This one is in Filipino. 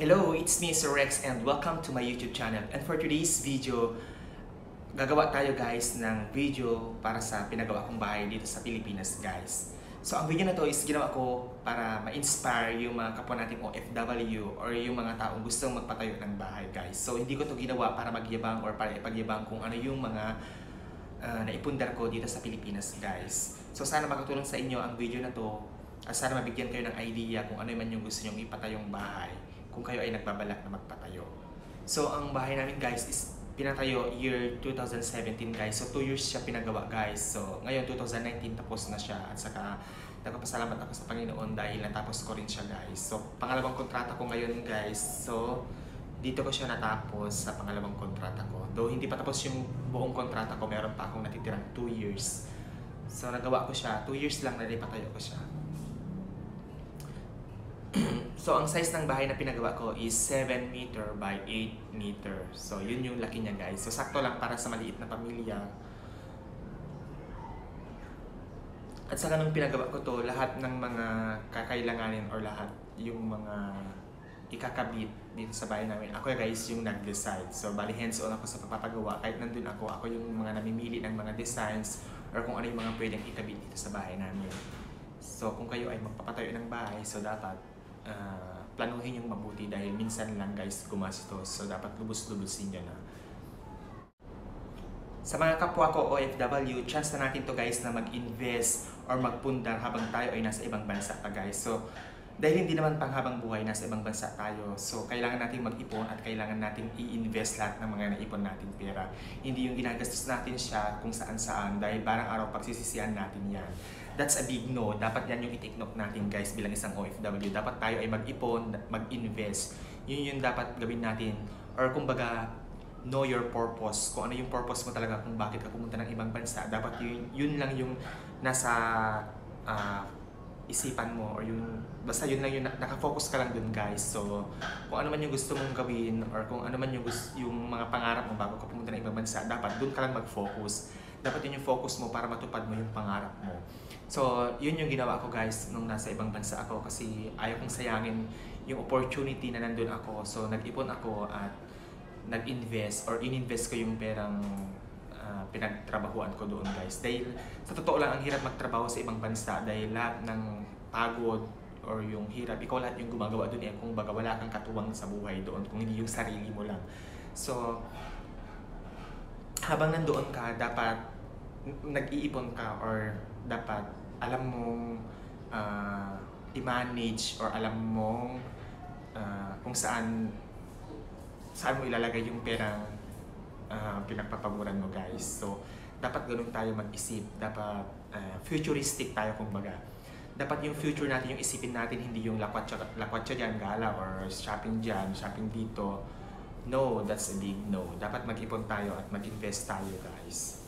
Hello, it's me Sir Rex and welcome to my YouTube channel. And for today's video, gagawa tayo guys ng video para sa pinagawa kong bahay dito sa Pilipinas guys. So ang video na to is ginawa ko para ma-inspire yung mga kapwa nating OFW or yung mga taong gustong magpatayo ng bahay guys. So hindi ko to ginawa para magyabang or para ipagyabang kung ano yung mga naipundar ko dito sa Pilipinas guys. So sana makatulong sa inyo ang video na to at sana mabigyan kayo ng idea kung ano man yung gusto nyong ipatayong bahay kung kayo ay nagbabalak na magpatayo. So ang bahay namin guys is pinatayo year 2017 guys. So 2 years siya pinagawa guys. So ngayon 2019 tapos na siya at saka nagpapasalamat ako sa Panginoon dahil natapos ko rin siya guys. So pangalawang kontrata ko ngayon guys. So dito ko siya natapos sa pangalawang kontrata ko. Though hindi pa tapos yung buong kontrata ko, meron pa akong natitirang 2 years. So nagawa ko siya, 2 years lang na ipatayo ko siya. So ang size ng bahay na pinagawa ko is 7 meter by 8 meter. So yun yung laki niya guys. So sakto lang para sa maliit na pamilya. At saka nung pinagawa ko to, lahat ng mga kakailanganin or lahat yung mga ikakabit dito sa bahay namin, ako guys yung nag-decide. So bali hands-on ako sa pagpapagawa. Kahit nandun ako yung mga namimili ng mga designs or kung ano yung mga pwedeng ikabit dito sa bahay namin. So kung kayo ay magpapatayo ng bahay, so dapat planuhin yung mabuti dahil minsan lang guys gumastos. So dapat lubos-lubosin nyo na. Sa mga kapwa ko OFW, chance na natin to guys na mag-invest or magpundar habang tayo ay nasa ibang bansa pa guys. So dahil hindi naman panghabang buhay nasa ibang bansa tayo, so kailangan natin mag-ipon at kailangan natin i-invest lahat ng mga naipon nating pera. Hindi yung ginagastos natin siya kung saan-saan dahil barang araw pagsisisihan natin yan. That's a big no. Dapat yan yung i-take note natin guys bilang isang OFW. Dapat tayo ay mag-ipon, mag-invest. Yun yung dapat gawin natin. Or kumbaga, know your purpose. Kung ano yung purpose mo talaga kung bakit ka pumunta ng ibang bansa. Dapat yun lang yung nasa isipan mo or yung basta yun lang yung nakafocus ka lang dun guys. So kung ano man yung gusto mong gawin or kung ano man yung mga pangarap mo bago ka pumunta ng ibang bansa, dapat dun ka lang mag-focus. Dapat yun yung focus mo para matupad mo yung pangarap mo. So yun yung ginawa ko guys nung nasa ibang bansa ako kasi ayaw kong sayangin yung opportunity na nandun ako. So nag-ipon ako at nag-invest or in-invest ko yung perang pinagtrabahuan ko doon guys. Dahil sa totoo lang ang hirap magtrabaho sa ibang bansa dahil lahat ng pagod or yung hirap, ikaw lahat yung gumagawa doon kung baga wala kang katuwang sa buhay doon kung hindi yung sarili mo lang. So habang nandoon ka, dapat nag-iipon ka or dapat alam mong i-manage or alam mong kung saan mo ilalagay yung perang pinagpapaguran mo guys. So dapat ganun tayo mag-isip. Dapat futuristic tayo kumbaga. Dapat yung future natin, yung isipin natin, hindi yung lakwatsa dyan, gala or shopping dyan, shopping dito. No, that's a big no. Dapat mag-ipon tayo at mag-invest tayo guys.